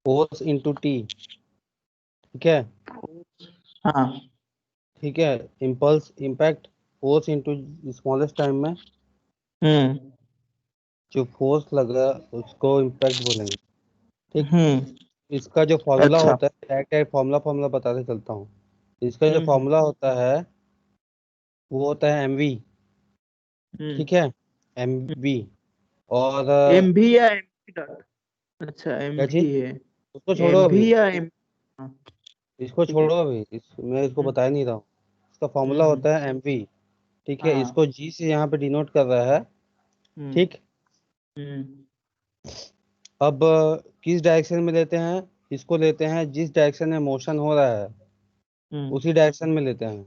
Force into T. ठीक है। हाँ। ठीक है। Impulse impact force into smallest time में हम्म। जो फोर्स लगा उसको इम्पैक्ट बोलेंगे। ठीक। हम्म। इसका जो फॉर्मूला अच्छा। होता है, डायरेक्ट डायरेक्ट फॉर्मूला फॉर्मूला बताते चलता हूँ। इसका जो हम्म। फॉर्मूला होता है वो होता है एमवी। हम्म। ठीक है। एमवी। और एम भी या एम डॉट? अच्छा, एम क्या भी चीज? है। उसको छोड़ो एम अभी। भी या एम? हाँ। इसको ठीक है। छोड़ो अभी, मैं इसको हम्म। बता ही नहीं रहा हूँ। इसका फॉर्मूला हम्म। होता है एमवी। ठीक है। हाँ। इसको जी से यहाँ पे डिनोट कर रहा है। हम्म। ठीक। हम्म। अब किस डायरेक्शन में लेते हैं? इसको लेते हैं जिस डायरेक्शन में मोशन हो रहा है हम्म। उसी डायरेक्शन में लेते हैं।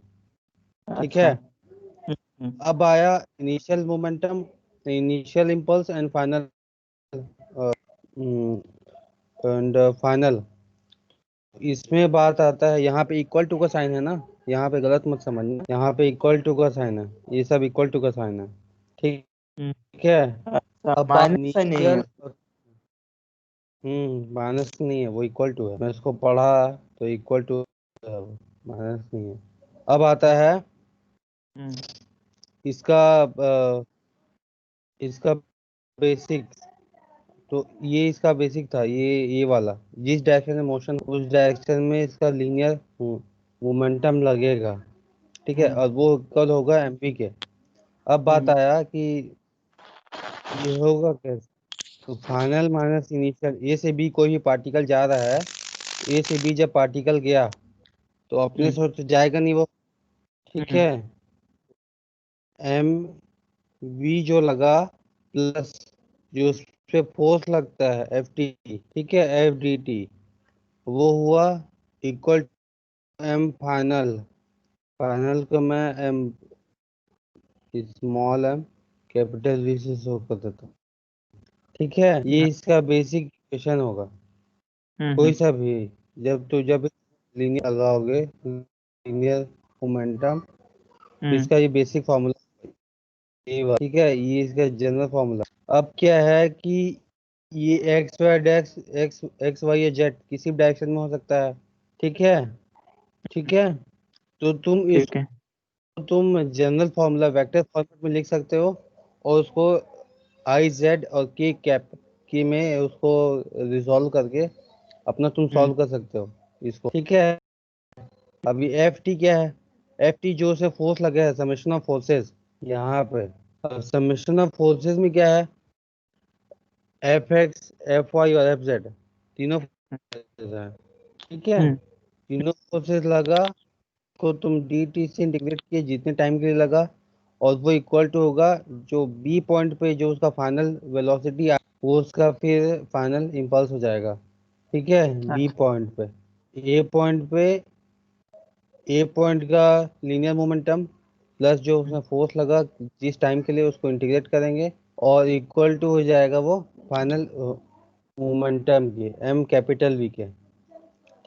ठीक अच्छा। है। हम्म। अब आया initial momentum, initial impulse and final, and final. इसमें बात आता है, यहाँ पे इक्वल टू का साइन है ना, यहाँ पे गलत मत समझना, यहाँ पे इक्वल टू का साइन है, ये सब इक्वल टू का साइन है। ठीक हम्म। है। अच्छा, अब बात माइनस से नहीं है? इनिशियल। माइनस नहीं है, वो इक्वल टू है, मैं इसको पढ़ा तो इक्वल टू है, माइनस नहीं है। अब आता है हम्म। इसका इसका बेसिक। तो ये इसका बेसिक था, ये वाला, जिस डायरेक्शन में मोशन उस डायरेक्शन में इसका लीनियर मोमेंटम लगेगा। ठीक है। हम्म। और वो कल होगा एमपी के। अब बात हम्म। आया कि ये होगा कैसे। तो फाइनल माइनस इनिशियल, ए से बी कोई भी पार्टिकल जा रहा है, ए से बी जब पार्टिकल गया तो अपने हम्म। से तो जाएगा नहीं वो। ठीक हम्म। है। एम वी जो लगा प्लस जो उस पे फोर्स लगता है एफ टी। ठीक है, एफ डी टी, वो हुआ इक्वल एम फाइनल। फाइनल को मैं M small M capital V से शो कर देता हूँ। ठीक है। ये इसका बेसिक इक्वेशन होगा। कोई हम्म। सा भी, जब लीनियर लगाओगे, लीनियर मोमेंटम, तो हम्म। इसका ये बेसिक फॉर्मूला ठीक है, ये इसका जनरल फॉर्मूला। अब क्या है कि ये एक्स वाई डेक्स एक्स एक्स वाई या जेड किसी भी डायरेक्शन में हो सकता है। ठीक है। ठीक है। तो ठीक है। तुम जनरल फॉर्मूला वेक्टर फॉर्मेट में लिख सकते हो, और उसको आई जेड और के कैप की में उसको रिजॉल्व करके अपना तुम हम्म। सॉल्व कर सकते हो इसको। ठीक है। अभी एफ टी क्या है? एफ टी जो से फोर्स लगे है, समेशन ऑफ फोर्सेस यहाँ पे। समेशन ऑफ फोर्सेस में क्या है? एफ एक्स, एफ वाई और एफ जेड, तीनों फोर्सेस हैं। ठीक है। हम्म। तीनों फोर्सेस लगा को तुम डी टी से इंटीग्रेट किए जितने टाइम के लिए लगा, और वो इक्वल टू होगा जो बी पॉइंट पे जो उसका फाइनल वेलोसिटी वो उसका फिर फाइनल इम्पल्स हो जाएगा। ठीक है। बी अच्छा। पॉइंट पे, ए पॉइंट पे, ए पॉइंट का लीनियर मोमेंटम प्लस जो हम्म। उसमें फोर्स लगा जिस टाइम के लिए, उसको इंटीग्रेट करेंगे और इक्वल टू हो जाएगा वो फाइनल मोमेंटम के, एम कैपिटल वी के।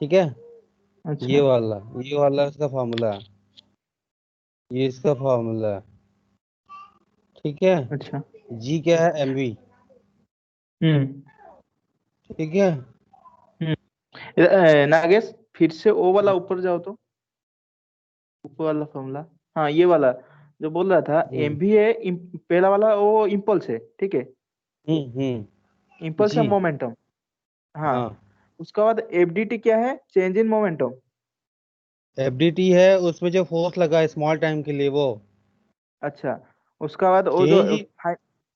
ठीक है। ये अच्छा। वाला ये वाला इसका फॉर्मूला है, ये इसका फॉर्मूला है। ठीक है। अच्छा। जी क्या है? एमवी। हम्म। ठीक है। हम्म। नागेश, फिर से ओ वाला ऊपर जाओ तो, ऊपर वाला फॉर्मूला। हाँ, ये वाला जो बोल रहा था, हम्म एम भी है, पहला वाला वो इम्पल्स है, ठीक है। इम्पल्स है जी। मोमेंटम। हाँ। हाँ। उसका बाद एफडीटी क्या है? Change in momentum. एफडीटी है, उसमें जो फोर्स लगा स्मॉल टाइम के लिए वो। अच्छा। उसका बाद वो जो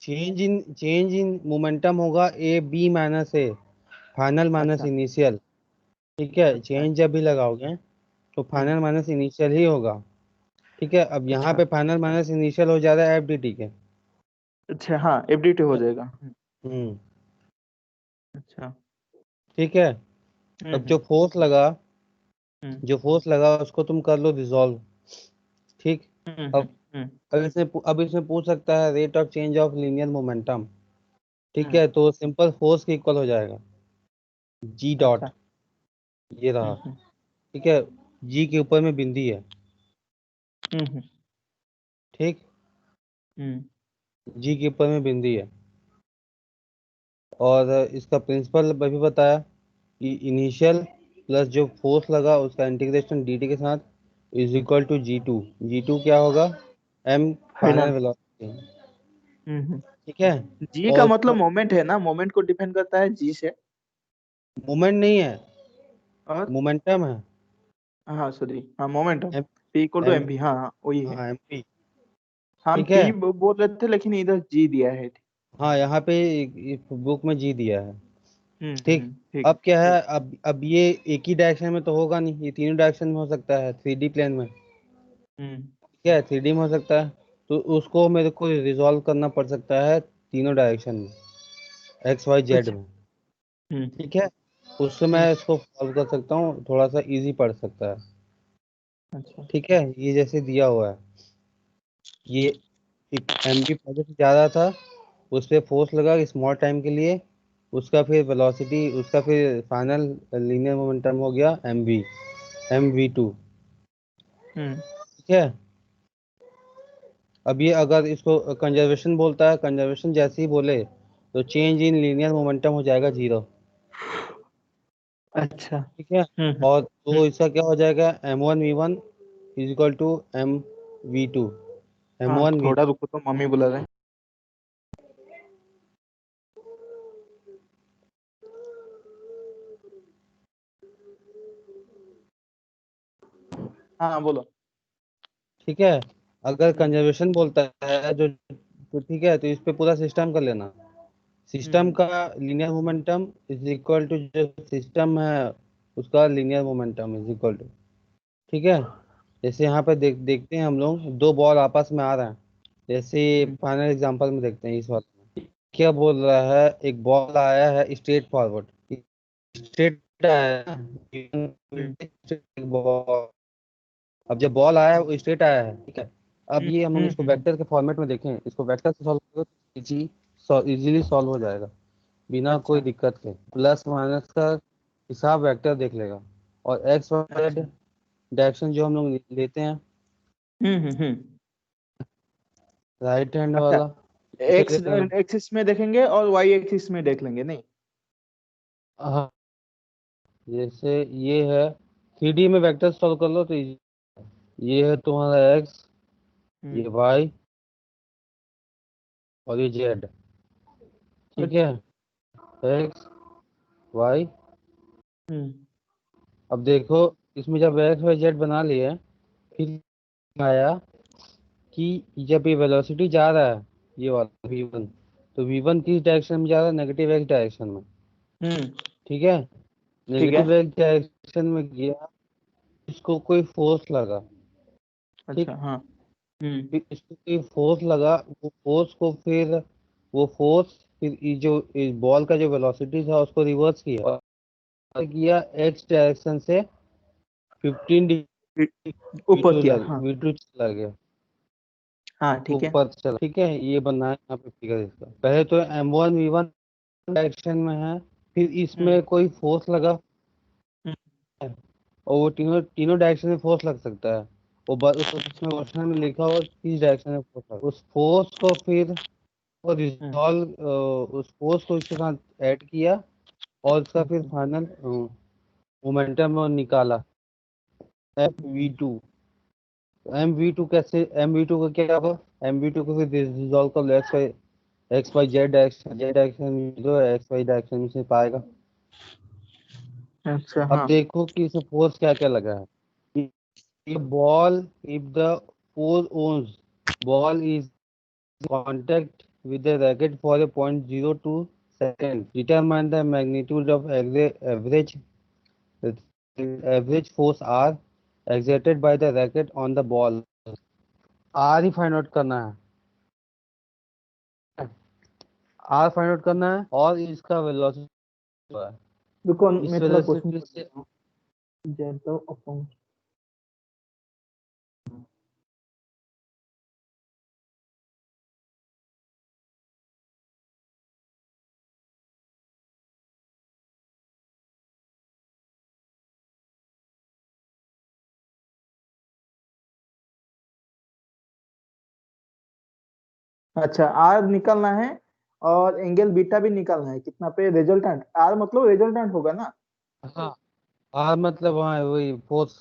चेंज चेंज इन मोमेंटम होगा A B minus A, final minus अच्छा। इनिशियल। ठीक है। अच्छा। चेंज जब भी लगाओगे तो हम्म। फाइनल माइनस इनिशियल ही होगा। ठीक है। अब यहाँ अच्छा। पे फाइनल माइनस इनिशियल हो जा रहा है एफडीटी के। अच्छा, हाँ, एफडीटी हो जाएगा। हम्म। अच्छा। ठीक है। अब हम्म। हम्म। जो फोर्स लगा उसको तुम कर लो रिजॉल्व। ठीक। हम्म। अब हम्म। अब इसमें पूछ सकता है rate of change of linear momentum. ठीक हम्म। है। तो सिंपल फोर्स के इक्वल हो जाएगा, जी डॉट, अच्छा। ये रहा। हम्म। ठीक है। जी के ऊपर में बिंदी है। हम्म। ठीक। हम्म। जी के ऊपर में बिंदी है। और इसका प्रिंसिपल भी बताया। कि इनिशियल प्लस जो फोर्स लगा उसका इंटीग्रेशन dt के साथ is equal to G two क्या होगा, m फाइनल फाइनल। वेलोसिटी। हम्म। ठीक है। जी का और मतलब उसका मोमेंट है ना, मोमेंट को डिपेंड करता है जी से। मोमेंट नहीं है, और मोमेंटम है। हाँ सॉरी, हाँ momentum. M P equal to M M P, हाँ हाँ वही है। हाँ mp। हम ठीक है। टी बोल रहे थे लेकिन इधर जी दिया है। हाँ यहाँ पे इस बुक में जी दिया है। ठीक। ठीक है। अब क्या है, अब ये एक ही डायरेक्शन में तो होगा नहीं, ये तीनों डायरेक्शन में हो सकता है, 3D प्लेन में। हम्म। क्या है, 3D में हो सकता है, तो उसको मेरे को रिजॉल्व करना पड़ सकता है तीनों डायरेक्शन में, एक्स वाई जेड अच्छा। में। हम्म। ठीक है। उससे मैं हम्म। इसको सॉल्व कर सकता हूँ, थोड़ा सा इजी पड़ सकता है। अच्छा। ठीक है, ये जैसे दिया हुआ है, ये एक एम बी पहले से ज़्यादा था, उस पर फोर्स लगा स्मॉल टाइम के लिए, उसका फिर वेलोसिटी, उसका फिर फाइनल लीनियर मोमेंटम हो गया एम वी टू। हम्म। ठीक है। अब ये अगर इसको कंजर्वेशन बोलता है, कंजर्वेशन जैसे ही बोले तो चेंज इन लीनियर मोमेंटम हो जाएगा 0। अच्छा। ठीक है। और तो इसका क्या हो जाएगा, m1v1 is equal to m v2, M हाँ वन वी थोड़ा रुको तो मम्मी बुला रहे हैं। हाँ हाँ, बोलो। ठीक है। अगर हम्म। कंजर्वेशन बोलता है जो, तो ठीक है, तो इस पे पूरा सिस्टम कर लेना। सिस्टम हम्म। का linear momentum is equal to जो सिस्टम है उसका linear momentum is equal to. ठीक है। जैसे यहाँ पे देखते हैं हम लोग दो बॉल आपस में आ रहे हैं, जैसे हम्म। फाइनल एग्जांपल में देखते हैं इस वाले में क्या बोल रहा है, एक बॉल आया है स्ट्रेट फॉरवर्ड, स्ट्रेट आया हम्म। है बॉल। अब जब बॉल आया है वो स्ट्रेट आया है, ठीक है। अब ये हम लोग इसको हम्म। वेक्टर के फॉर्मेट में देखें, इसको वेक्टर से सॉल्व करो तो इजीली सॉल्व हो जाएगा बिना कोई अच्छा। दिक्कत के। प्लस माइनस का हिसाब वेक्टर देख लेगा, और एक्स वाई अच्छा। डायरेक्शन जो हम लोग लेते हैं, हम्म। राइट हैंड अच्छा, वाला उसे एक्स ले लेना। एक्सिस में देखेंगे और वाई एक्सिस में देख लेंगे नहीं। हाँ, जैसे ये है, 3D में वेक्टर सॉल्व कर लो तो ये है तुम्हारा एक्स, हम्म। ये वाई, और ये जेड। ठीक है। अच्छा। X Y. हम्म। अब देखो, इसमें जब एक्स वाई जेड बना लिए, फिर आया कि जब ये वेलोसिटी जा रहा है, ये वाला v1, तो v1 किस डायरेक्शन में जा रहा है, नेगेटिव एक्स डायरेक्शन में। हम्म। ठीक है। ठीक है। नेगेटिव एक्स डायरेक्शन में गया, इसको कोई फोर्स लगा। अच्छा। ठीक। हाँ। हम्म। फिर इसको कोई फोर्स लगा, वो फोर्स को फिर, वो फोर्स फिर ये जो इस बॉल का जो वेलोसिटी था उसको रिवर्स किया, और किया एक्स डायरेक्शन से 15 वी ऊपर टू किया, लग हाँ। वी टू लगे, हाँ ठीक है। ऊपर चला। ठीक है, ये बनना है यहाँ पे फिगर इसका। पहले तो m1v1 डायरेक्शन में है, फिर हम्म। इसमें कोई फोर्स लगा हम्म। है, और वो तीनों तीनों डायरेक्शन में फोर्स लग सकता है। वो उसमें क्वेश्चन में लिखा हो किस डायरेक्शन में फोर्स लगा, उस फोर्स को फिर वो हम्म। रिजॉल्व, उस फोर्स को इसके साथ ऐड किया, और उसका फिर हम्म। फाइनल मोमेंटम निकाला m v2। m v2 कैसे, m v2 का क्या होगा, m v2 को फिर रिजॉल्व कर लो, एक्स वाई जेड डायरेक्शन में जो है, एक्स वाई डायरेक्शन में से पाएगा। अच्छा। अब हाँ। देखो कि इसे फोर्स क्या क्या लगा है। ये ball, if the force once ball is contact with the racket for a 0.02 second. Determine the magnitude of average force R exerted by the racket on the ball. R he find out करना है, R find out करना है, और इसका velocity है। रुको, इस मैं थोड़ा क्वेश्चन वेलोसिटी पढ़ से लेता हूँ। Z upon. अच्छा, आर निकालना है और एंगल बीटा भी निकालना है, कितना पे रिजल्टेंट, आर मतलब रिजल्टेंट होगा ना। हाँ हाँ, मतलब हाँ वही फोर्स,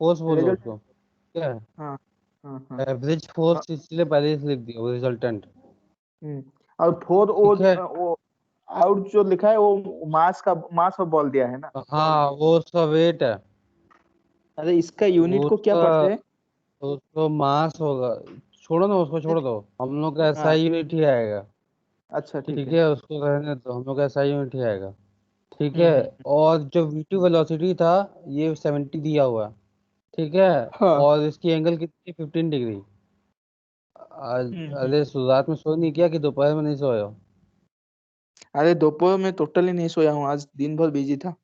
फोर्स बोलो रिजल्ट। उसको, क्या है, हाँ हाँ हाँ। एवरेज और फोर्स, इसलिए पहले से लिख दिया वो रिजल्टेंट। और फोर ठीक है। वो आउट जो लिखा है वो मास का बॉल दिया है ना। हाँ वो उसका वेट है, अरे इसका यूनिट वो को क्या उसका, पढ़ते हैं? उसको मास होगा। छोड़ो ना उसको, छोड़ दो, हम लोग का हाँ। SI यूनिट ही आएगा। अच्छा ठीक ठीक है। है, उसको रहने दो, हम लोग का SI यूनिट ही आएगा। ठीक है। हम्म। और जो V2 वेलोसिटी था, ये 70 दिया हुआ है। ठीक है। हाँ। और इसकी एंगल कितनी, 15 डिग्री। आज, हम्म। अरे रात में सो नहीं किया कि दोपहर में नहीं सोए हो? अरे दोपहर में टोटली नहीं सोया हूँ, आज दिन भर बिजी था।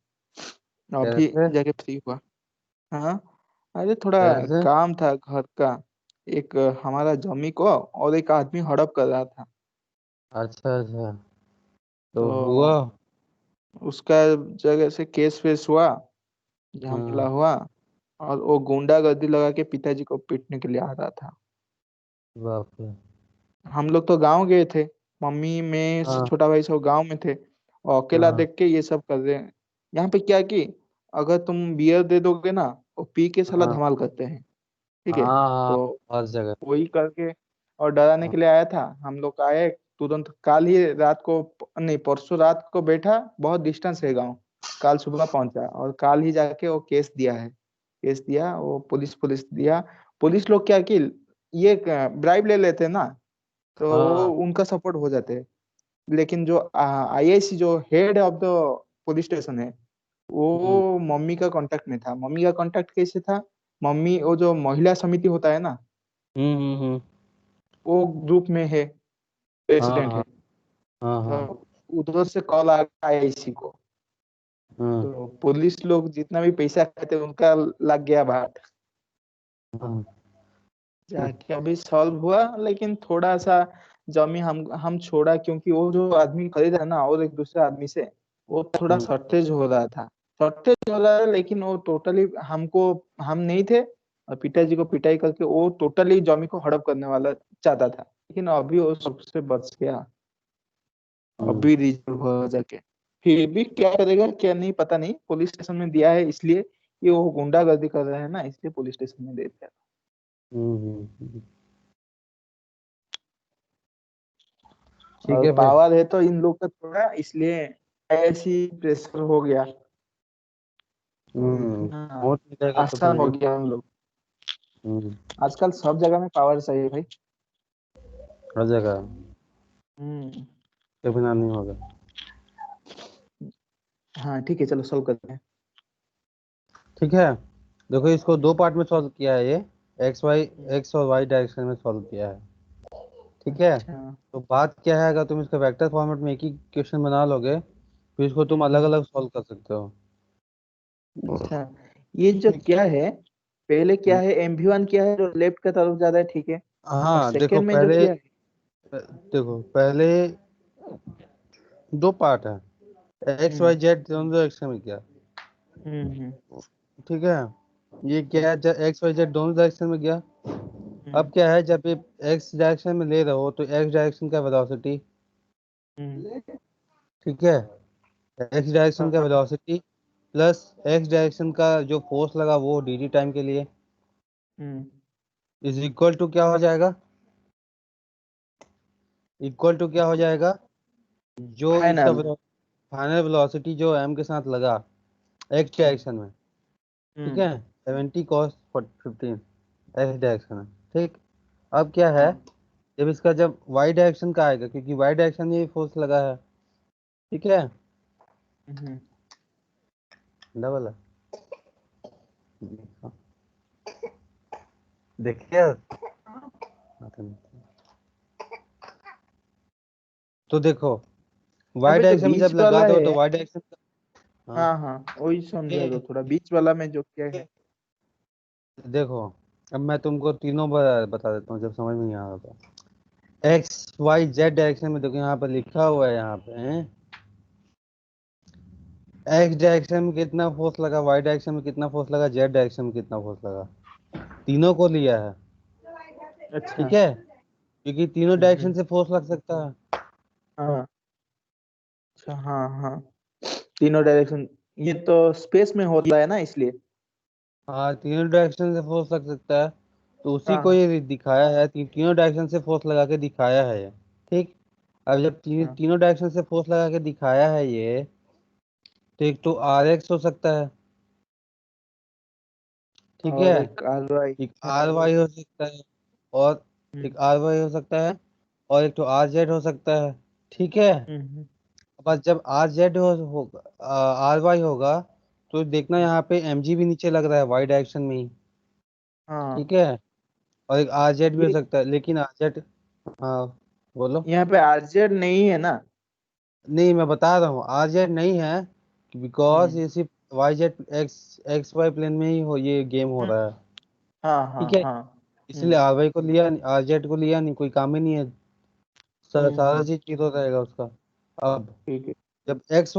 अभी कैसे? जाके फ्री हुआ। हाँ। अरे थोड़ा कैसे? काम था घर का। एक हमारा जमी को और एक आदमी हड़प कर रहा था। अच्छा अच्छा, तो हुआ? तो उसका जगह से केस फेस हुआ, झमेला हाँ। हुआ। और वो गुंडागर्दी लगा के पिताजी को पीटने के लिए आ रहा था। बाप रे। हम लोग तो गांव गए थे। मम्मी में हाँ छोटा भाई सब गांव में थे, और अकेला हाँ देख के ये सब कर रहे हैं। यहाँ पे क्या कि अगर तुम बियर दे दोगे ना, वो पी के साला हाँ धमाल करते हैं। ठीक है। हाँ हाँ, तो हर जगह। वही करके और डराने हाँ के लिए आया था। हम लोग आए तुरंत, काल ही रात को, नहीं परसों रात को बैठा, बहुत डिस्टेंस है गांव। काल सुबह पहुंचा और काल ही जाके वो केस दिया है। केस दिया, वो पुलिस पुलिस दिया। पुलिस लोग क्या कि ये ब्राइब ले लेते हैं ना, तो वो हाँ। उनका सपोर्ट हो जाते हैं। लेकिन जो आईआईसी जो head of the police station है, हम्म वो मम्मी का कांटेक्ट में था। मम्मी का कांटेक्ट कैसे था? मम्मी वो जो महिला समिति होता है ना, हम्म। वो ग्रुप में है, हाँ प्रेसिडेंट हाँ है। हाँ हाँ तो उधर से कॉल आ गया आईआईसी को। हाँ तो पुलिस लोग जितना भी पैसा खाते उनका लग गया बात। हाँ जाके अभी सॉल्व हुआ, लेकिन थोड़ा सा जमी हम छोड़ा, क्योंकि वो जो आदमी खरीदा ना और एक दूसरे आदमी से, वो थोड़ा हम्म शॉर्टेज हो रहा था। शॉर्टेज हो रहा है, लेकिन वो टोटली हमको, हम नहीं थे, और पिताजी को पिटाई करके वो टोटली जमी को हड़प करने वाला चाहता था। लेकिन अभी वो सबसे बच गया। हम्म अभी रिजर्व हो जाके, फिर भी क्या करेगा क्या नहीं पता नहीं। पुलिस स्टेशन में दिया है इसलिए, ये वो गुंडागर्दी कर रहे हैं ना, इसलिए पुलिस स्टेशन में दे दिया। हम्म। ठीक और है भाई। पावर है तो इन लोग का थोड़ा, इसलिए ऐसी प्रेशर हो गया। हाँ। हो नहीं जाएगा तो फिर आसान हो भी। गया हम लोग। हम्म। आजकल सब जगह में पावर चाहिए भाई। हर जगह, हम्म। के बिना नहीं होगा। हाँ ठीक है, चलो सॉल्व करते हैं। ठीक है। देखो, इसको दो पार्ट में सॉल्व किया है ये, हम्म। एक्स और वाई डायरेक्शन में सॉल्व किया है। ठीक है। अच्छा। तो बात क्या है, अगर तुम इसको वेक्टर फॉर्मेट में एक ही क्वेश्चन बना लोगे, तो इसको तुम अलग हम्म। अलग सॉल्व कर सकते हो। अच्छा, ये जो क्या है, पहले क्या हम्म, है, MV1 क्या है जो लेफ्ट का तरफ ज्यादा है, ठीक है। और हाँ देखो सेकंड में जो पहले, क्या है। देखो पहले दो पार्ट है, एक्स हम्म। वाई जेड दोनों डायरेक्शन में किया। हम्म। ठीक है। ये क्या है, एक्स वाई जेड दोनों डायरेक्शन में गया। अब हम्म। क्या है, जब ये एक्स डायरेक्शन में ले रहे हो तो एक्स डायरेक्शन का वेलोसिटी, हम्म। ठीक है, एक्स डायरेक्शन का हाँ। वेलोसिटी प्लस एक्स डायरेक्शन का जो फोर्स लगा वो dt टाइम के लिए, हम्म। इज इक्वल टू क्या हो जाएगा, इक्वल टू क्या हो जाएगा, जो इसका फाइनल। फाइनल वेलोसिटी जो m के साथ लगा एक्स डायरेक्शन में, ठीक हम्म। है, 70 cos 15 एक्स डायरेक्शन में। ठीक। अब क्या है, हाँ। जब इसका जब वाई डायरेक्शन का आएगा, क्योंकि वाई डायरेक्शन में भी फोर्स लगा है, ठीक है, हम्म। डबल है, देखिए। तो देखो, वाई अबे जो डायरेक्शन में बीच जब वाला लगाते हो तो है। वाई डायरेक्शन का, हाँ, हाँ हाँ, वही समझा दो ये थोड़ा, बीच वाला में जो क्या है। देखो, अब मैं तुमको तीनों बता देता हूँ, जब समझ में नहीं आ रहा तो एक्स वाई जेड डायरेक्शन में देखो, यहाँ पर लिखा हुआ है, यहाँ पे एक्स डायरेक्शन में कितना फोर्स लगा, वाई डायरेक्शन में कितना फोर्स लगा, जेड डायरेक्शन में कितना फोर्स लगा, तीनों को लिया है। अच्छा। ठीक है, क्योंकि तीनों डायरेक्शन हम्म। से फोर्स लग सकता है। हाँ। अच्छा हाँ हाँ, तीनों डायरेक्शन ये तो स्पेस में होता है ना, इसलिए। हाँ, तीनों डायरेक्शन से फोर्स लग सकता है, तो उसी हाँ को हाँ ये दिखाया है, तीनों डायरेक्शन से फोर्स लगा के दिखाया है ये। ठीक। अब जब हाँ। तीनों डायरेक्शन से फोर्स लगा के दिखाया है ये, तो एक तो आर एक्स हो सकता है, ठीक है, और एक कार्रवाई। एक हाँ। आर वाई हो सकता है, और हम्म एक आर वाई हो सकता है, और एक तो आर जेड हो सकता है, ठीक है। हम्म। बस जब आर जेड होगा, आर वाई होगा, तो देखना यहाँ पे एम जी भी नीचे लग रहा है वाई डायरेक्शन में ही, हाँ। ठीक है। और एक आर जेड भी हो ये सकता है, लेकिन आर जेड, हाँ बोलो। यहाँ पे आरजेड नहीं है ना? नहीं, मैं बता रहा हूँ आर जेड नहीं है, बिकॉज हम्म ये सिर्फ Y Z X X Y plane में ही ये गेम हो हम्म, रहा है, हाँ हाँ ठीक है। हाँ। इसलिए हम्म आर वाई को लिया, आर जेड को लिया नहीं, कोई काम ही नहीं है, सारा हम्म। चीज जीरो रहेगा उसका। अब ठीक है। जब एक्स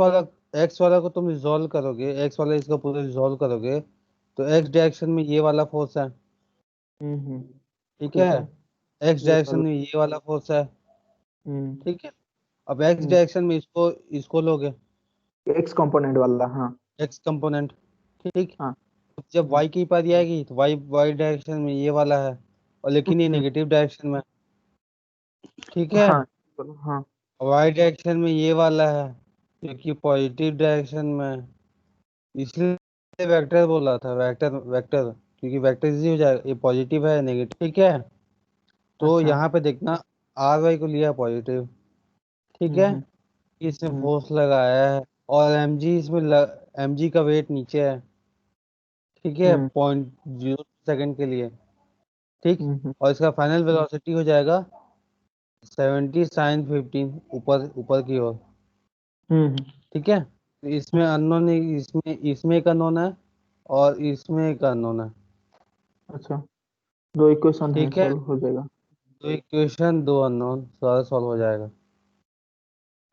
वाला को तुम रिजॉल्व करोगे, एक्स वाला इसका पूरा रिजॉल्व करोगे, तो एक्स डायरेक्शन में ये वाला फोर्स है, हम्म। ठीक है। ठीक है। एक्स ये डायरेक्शन सॉल्व। में ये वाला फोर्स है, हम्म ठीक है। अब एक्स हम्म। डायरेक्शन में इसको इसको लोगे, एक्स कंपोनेंट वाला, हाँ। एक्स कंपोनेंट, ठीक। हाँ। जब हम्म वाई की पारी आएगी, तो वाई वाई डायरेक्शन में ये वाला है, और लेकिन ये हम्म, नेगेटिव डायरेक्शन में, ठीक है। हाँ बोलो, हाँ। वाई डायरेक्शन में ये वाला है, क्योंकि पॉजिटिव डायरेक्शन में, इसलिए वेक्टर बोला था, वेक्टर वेक्टर, क्योंकि वेक्टर इजी हो जाएगा, ये पॉजिटिव है नेगेटिव, ठीक है। तो अच्छा। यहाँ पे देखना, आर वाई को लिया पॉजिटिव, ठीक है। हम्म इसने हम्म फोर्स लगाया है, और एम जी इसमें एम जी का वेट नीचे है, ठीक है, हम्म 0.02 सेकंड के लिए, ठीक। हम्म और इसका फाइनल वेलोसिटी हो जाएगा 70 sin 15, ऊपर ऊपर की ओर, हम्म। ठीक है। तो इसमें अननोन, इसमें इसमें एक अननोन है, और इसमें एक अननोन है, अच्छा, दो इक्वेशन है, ठीक है। सॉल्व हो जाएगा। तो इक्वेशन दो अननोन, सारा सॉल्व हो जाएगा,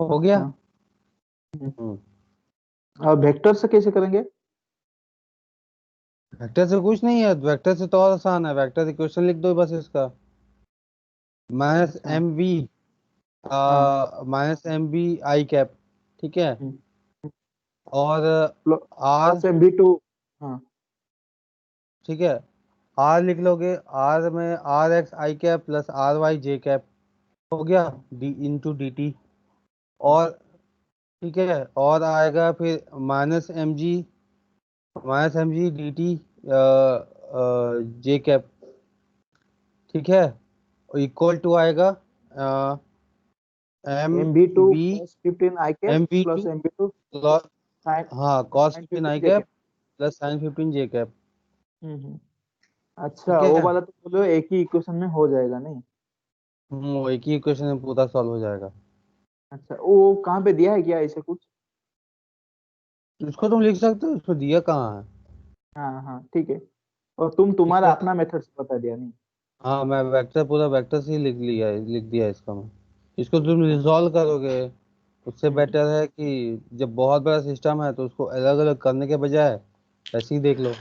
हो गया। अच्छा। हम्म। हम्म। और वेक्टर से कैसे करेंगे? वेक्टर से कुछ नहीं है, वेक्टर से तो और आसान है, वेक्टर इक्वेशन लिख दो बस इसका, माइनस अच्छा। एम वी, हाँ। Minus M V I cap, ठीक है। हम्म, और आर, प्लस MV2। हाँ। ठीक है, आर लिख लोगे, आर में R X I cap plus R Y J cap, हो गया, डी इंटू डी टी। हाँ। और ठीक है, और आएगा फिर minus M G D T J cap, ठीक है, इक्वल टू आएगा M MV2 V, cos 15 I cap M V two, plus MV2 sine हाँ cos sine 15 I 15 cap JK। Plus sine 15 J cap, हम्म। अच्छा, ठीक वो है। वाला तो बोलो एक ही इक्वेशन में हो जाएगा नहीं? वो एक ही इक्वेशन में पूरा सॉल्व हो जाएगा। अच्छा, वो कहाँ पे दिया है क्या ऐसे कुछ? इसको तुम लिख सकते हो, इसको दिया कहाँ है, हाँ हाँ ठीक है। और ठीक तुम्हारा है। अपना मेथड से बता दिया नहीं? हाँ, मैं वेक्टर पूरा वेक्टर से ही लिख दिया इसका मैं, इसको तुम अच्छा। रिजॉल्व करोगे, उससे हम्म। बेटर है कि जब बहुत बड़ा सिस्टम है, तो उसको अलग अलग करने के बजाय ऐसे ही देख लो,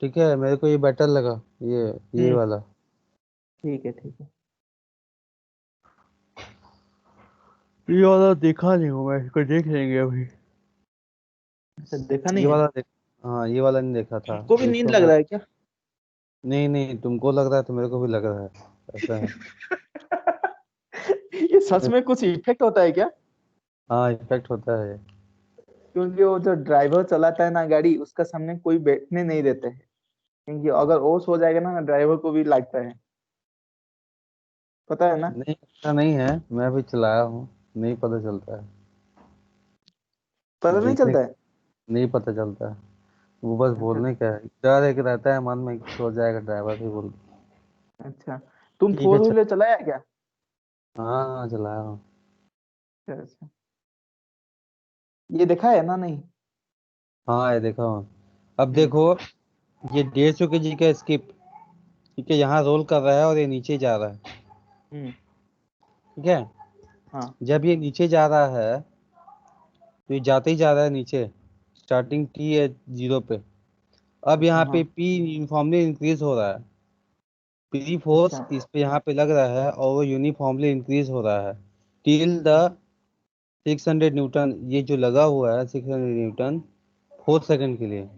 ठीक है। मेरे को ये बेटर लगा, ये हम्म। वाला। ठीक है ठीक है। ये वाला देखा नहीं हूँ मैं, इसको देख लेंगे अभी। अच्छा, देखा नहीं ये है? वाला देख, हाँ ये वाला नहीं देखा था, तुमको भी नींद इसको लग मैं, रहा है क्या? नहीं नहीं, तुमको लग रहा है तो मेरे को भी लग रहा है, ऐसा है। ये सच में कुछ इफेक्ट होता है क्या? हाँ, इफेक्ट होता है। क्योंकि वो जो ड्राइवर चलाता है ना गाड़ी, उसका सामने कोई बैठने नहीं देते हैं। क्योंकि अगर वो सो जाएगा ना, ड्राइवर को भी लगता है। पता है ना? नहीं, ऐसा नहीं है, मैं भी चलाया हूँ, नहीं पता चलता है, पता नहीं देखने, चलता है। नहीं पता चलता है। वो बस अच्छा। बोलने का है, डर एक रहता है मन में कि सो जाएगा ड्राइवर भी बोल, अच्छा, तुम ठीक है फोर चल। व्हीलर चलाया क्या? हाँ हाँ, चलाया हूँ। अच्छा अच्छा। ये देखा है ना? नहीं। हाँ, ये देखो, अब हम्म देखो, ये 150 kg का स्किप, ठीक है, यहाँ रोल कर रहा है और ये नीचे जा रहा है, हम्म। ठीक है। हाँ जब ये नीचे जा रहा है, तो ये जाते ही जा रहा है नीचे, स्टार्टिंग टी है 0 पे। अब अच्छा। यहाँ हाँ। पे पी यूनिफॉर्मली इंक्रीज हो रहा है, पी फोर्स अच्छा। इस पे यहाँ पे लग रहा है, और वो यूनिफॉर्मली इंक्रीज हो रहा है टिल द 600 न्यूटन ये जो लगा हुआ है 600 न्यूटन 4 सेकंड के लिए।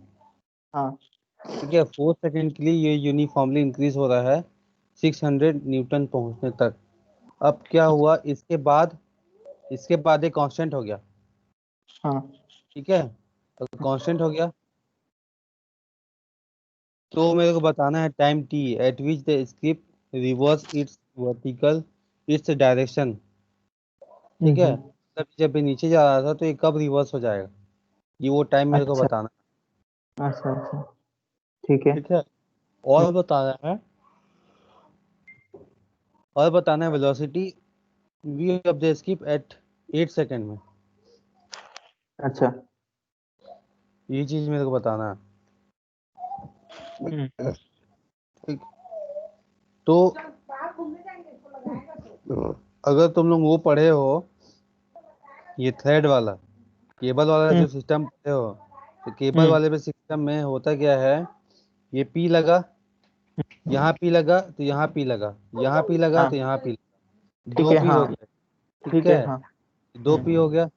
हाँ ठीक है, 4 सेकंड के लिए ये यूनिफॉर्मली इंक्रीज हो रहा है 600 न्यूटन पहुंचने तक। अब क्या हुआ इसके बाद एक कांस्टेंट हो गया। हाँ ठीक है, कांस्टेंट हो गया तो मेरे को बताना है time T eight which the script reverse it's vertical its direction. ठीक है, हम्म। मतलब जब ये नीचे जा रहा था तो ये कब रिवर्स हो जाएगा, ये वो टाइम मेरे को अच्छा बताना अच्छा अच्छा, ठीक है। है। ठीक है, और बताना है और बताना है velocity V of the skip at 8 second में। अच्छा। ये चीज मेरे को बताना हम्म। है। ठीक, तो अगर तुम लोग वो पढ़े हो ये थ्रेड वाला केबल वाला हम्म। जो सिस्टम पढ़े हो, तो केबल हम्म। वाले पे सिस्टम में होता क्या है, ये पी लगा, यहाँ पी लगा तो यहाँ पी लगा, यहाँ पी लगा तो हाँ यहाँ पी लगा, ठीक दो है। पी हाँ हो गया। ठीक ठीक है। है, हाँ। दो हम्म। पी हो गया,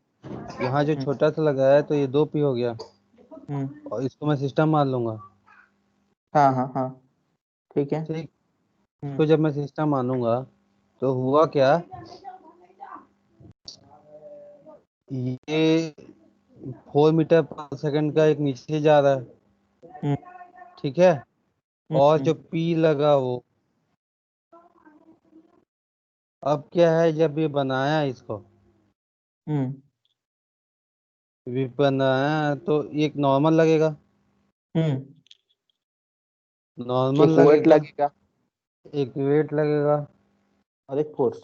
यहाँ जो हम्म। छोटा सा लगा है तो ये दो पी हो गया, हम्म। और इसको मैं सिस्टम मान लूंगा। हाँ हाँ हाँ, ठीक है। ठीक, हम्म। इसको जब मैं सिस्टम मानूंगा तो हुआ क्या, ये 4 मीटर पर सेकंड का एक नीचे जा रहा है। हम्म। ठीक है, और हम्म। जो पी लगा वो, अब क्या है जब ये बनाया इसको, हम्म। भी बनाया तो एक नॉर्मल लगेगा, हम्म। नॉर्मल एक वेट लगेगा, लगेगा एक वेट लगेगा, और एक फोर्स।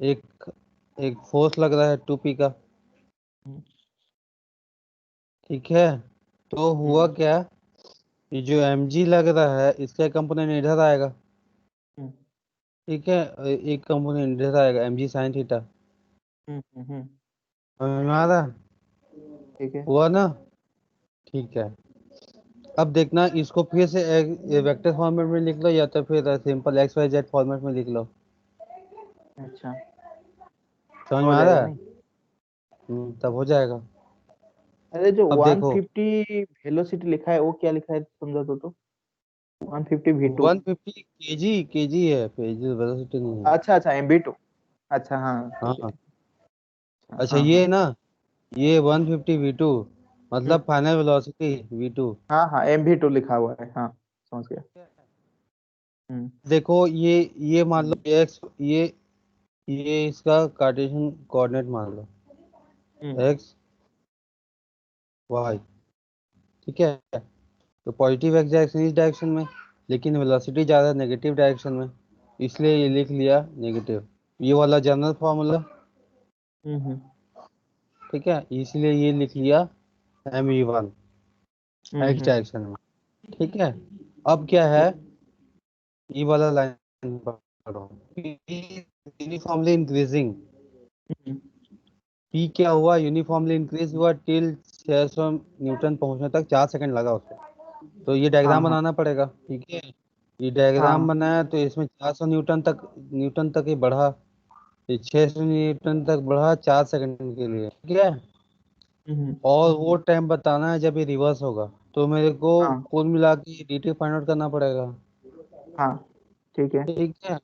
एक एक फोर्स लग रहा है 2p का। हम्म। ठीक है, तो हुआ हम्म। क्या, ये जो mg लग रहा है इसका कंपोनेंट इधर आएगा। हम्म। ठीक है, एक कंपोनेंट इधर आएगा mg साइन थीटा। हम्म। समझ में आ रहा है? ठीक है। हुआ ना? ठीक है, अब देखना इसको फिर से वेक्टर फॉर्मेट में लिख लो या तो फिर simple X Y Z format में लिख लो। अच्छा, समझ में हो आ जाएगा रहा है? नहीं? तब हो जाएगा। अरे जो अब देखो 150 वेलोसिटी लिखा है वो क्या लिखा है, समझा तो 150 V2। 150 केजी है, पेज वेलोसिटी नहीं है। अच्छा अच्छा, MV2। अच्छा हाँ ठीक है हाँ, ठीक है। अच्छा हाँ ये हाँ। ना, ये 150 V2 हम्म। मतलब फाइनल वेलोसिटी V2। हाँ हाँ, MV2 लिखा हुआ है, हाँ समझ गया। हम्म। देखो ये मान लो एक्स, ये इसका कार्टेशियन कोऑर्डिनेट मान लो, हम्म। X Y. ठीक है, तो पॉजिटिव एक्स डायरेक्शन इस डायरेक्शन में, लेकिन वेलोसिटी ज़्यादा नेगेटिव डायरेक्शन में, इसलिए ये लिख लिया नेगेटिव, ये वाला जनरल फॉर्मूला। हम्म। ठीक है, इसलिए ये लिख लिया mv1 एक्स हम्म। डायरेक्शन में। ठीक है, अब क्या है, ठीक। ये वाला लाइन पढ़ो, यूनिफॉर्मली इंक्रीजिंग, हम्म। पी क्या हुआ, यूनिफॉर्मली इंक्रीज हुआ टिल 600 न्यूटन पहुंचने तक 4 सेकंड लगा उसको। तो ये हाँ डायग्राम हाँ बनाना पड़ेगा। ठीक है, ये डायग्राम हाँ। बनाया तो इसमें 400 न्यूटन तक ही बढ़ा, ये 600 न्यूटन तक बढ़ा 4 सेकंड के लिए। ठीक है, हम्म। और वो टाइम बताना है जब ये रिवर्स होगा, तो मेरे को हाँ कुल मिला के dt फाइंड आउट करना पड़ेगा। हाँ, ठीक है। ठीक है,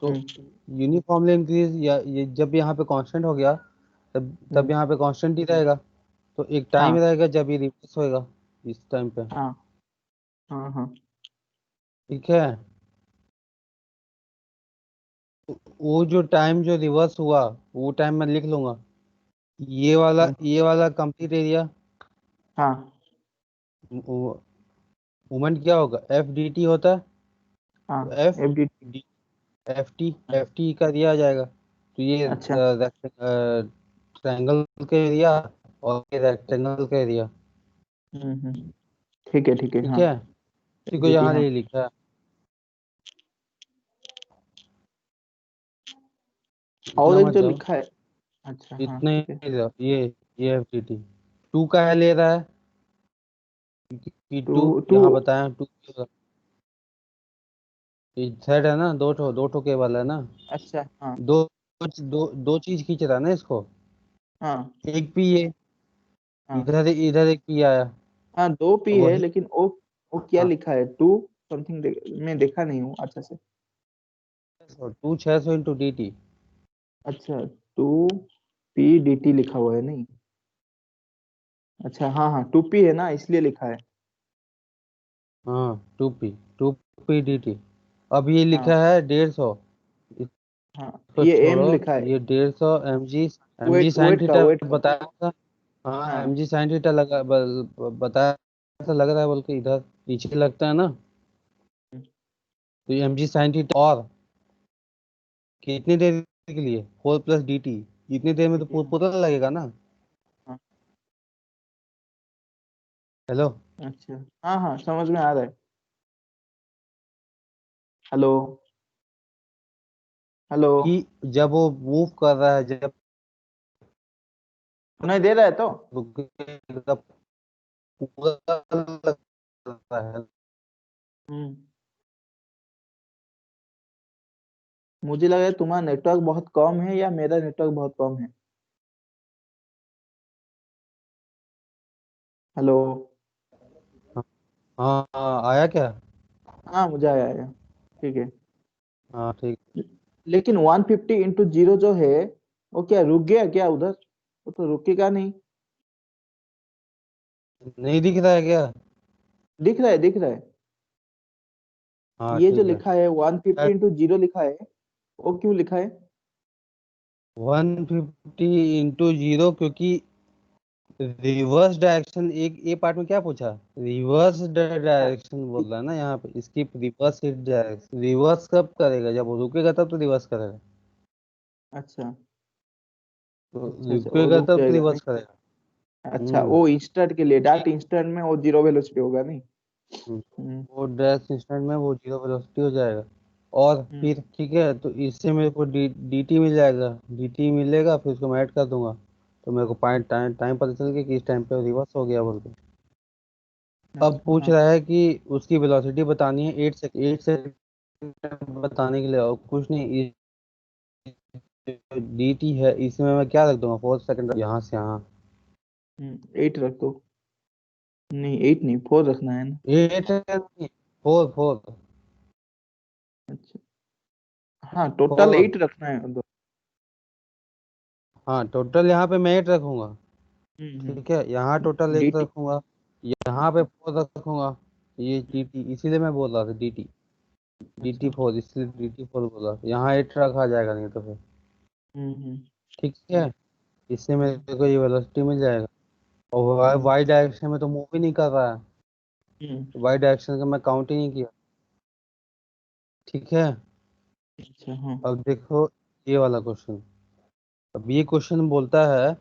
तो हम्म। यूनिफॉर्मली इंक्रीज या ये जब यहाँ पे कांस्टेंट हो गया, तब हम्म। यहाँ पे कांस्टेंट ही रहेगा, तो एक टाइम हाँ रहेगा जब ये रिवर्स होएगा इस टाइम पे। हाँ हाँ हाँ। ठीक है, वो जो टाइम जो रिवर्स हुआ वो टाइम मैं लिख लूंगा, हम्म। ये वाला कंप्लीट एरिया हाँ मोमेंट क्या होगा, एफ डी टी होता है, हाँ। तो F FD। D F T का दिया जाएगा, तो ये अच्छा। ट्रायंगल का एरिया और ये रेक्टेंगल का एरिया। ठीक है ठीक है। ठीक हाँ, है, इसी को FDT यहाँ हाँ। ले लिखा है, और इतना एक मत जो जाओ, लिखा है। अच्छा हाँ इतने ठीक है। ही जाओ। ये एफ टी टी टू का है ले रहा है, कि टू टू टू। यहाँ बताया टू, ये थ्रेड है ना, दो ठो केबल है ना, अच्छा हाँ। दो दो दो चीज खींच रहा है ना इसको। हाँ एक पी है, हाँ इधर इधर एक पी आया। हाँ, दो और पी है, वही। लेकिन वो क्या हाँ, लिखा है, टू समथिंग मैं देखा नहीं हूँ अच्छा से। 2600 × dt। अच्छा, टू पी डी टी लिखा हुआ है नहीं। अच्छा हाँ हाँ, टू पी है ना, इसलिए लिखा है। हाँ, 2p dt। अब ये हाँ लिखा है 150। हाँ, इसको ये एम छोड़ो। लिखा है। ये 150 mg। वेट साइन वेट का, थीटा वेट का। बताया था। हाँ, हाँ साइन थीटा लगा बताया था, लग रहा है बल्कि इधर पीछे लगता है ना। तो mg sin थीटा और कितनी देर के लिए 4 + dt। इतनी देर में तो ठीक है। पूरा लगेगा ना। हाँ हेलो। अच्छा, हाँ हाँ समझ में आ रहा है। हेलो। हेलो। कि जब वो मूव कर रहा है, जब सुनाई दे रहा है तो। रुकेगा, पूरा लग रहा है। हम्म। मुझे लगा है तुम्हारा नेटवर्क बहुत कम है या मेरा नेटवर्क बहुत कम है। हेलो। हाँ हाँ, आया क्या? हाँ मुझे आया है। ठीक है। हाँ ठीक। लेकिन 150 इंटू जीरो जो है, वो क्या रुक गया क्या उधर? वो तो रुकेगा नहीं। नहीं दिख रहा है क्या? दिख रहा है, दिख रहा है। हाँ ये जो ठीक है। लिखा है 150 इंटू जीरो लिखा है, वो क्यों लिखा है? 150 × 0, क्योंकि रिवर्स डायरेक्शन, एक ये पार्ट में क्या पूछा? रिवर्स डायरेक्शन बोल रहा है ना यहाँ पे, स्किप रिवर्स डायरेक्शन। रिवर्स कब करेगा? जब वो रुकेगा तब तो रिवर्स करेगा। अच्छा तो अच्छा अच्छा, वो रुकेगा रुक तब तो जाएगा नहीं। रिवर्स करेगा। अच्छा, हम्म। वो इंस्टेंट के लिए, जी। डाट इंस्टेंट में वो जीरो वेलोसिटी होगा नहीं। हम्म, हम्म वो डैश इंस्टेंट में वो 0 वेलोसिटी हो जाएगा। और हम्म। फिर ठीक है, तो इससे मेरे को dt मिल जाएगा। dt मिलेगा, फिर उसको मैं ऐड कर दूंगा। तो मेरे को पॉइंट टाइम टाइम पता चल गया कि इस टाइम पे रिवर्स हो गया बोल के। अब अच्छा पूछ हाँ। रहा है कि उसकी वेलोसिटी बतानी है 8 सेकंड बताने के लिए, और कुछ नहीं। dt है, इसमें मैं क्या रख दूंगा? 4 सेकंड यहाँ से यहाँ। 8 रख दो। नहीं 8 नहीं, 4 रखना है ना। 4 4। अच्छा, हाँ टोटल 4। 8 रखना है उधर। हाँ, टोटल यहाँ पे मैं 8 रखूंगा। ठीक है, यहाँ टोटल डी 8 टी। रखूंगा। यहाँ पे 4 रखूंगा। ये dt, इसीलिए मैं बोल रहा था dt। dt अच्छा। 4, इसलिए dt 4 बोल रहा था। यहाँ 8 रखा जाएगा नहीं तो फिर। हम्म। ठीक है, इससे हम्म मेरे को ये वेलोसिटी मिल जाएगा। और हम्म वाई डायरेक्शन में तो मूव ही नहीं कर रहा है। हम्म। वाई डायरेक्शन का मैं काउंट ही नहीं किया। ठीक है। अच्छा हाँ। अब देखो ये वाला क्वेश्चन। अब ये क्वेश्चन बोलता है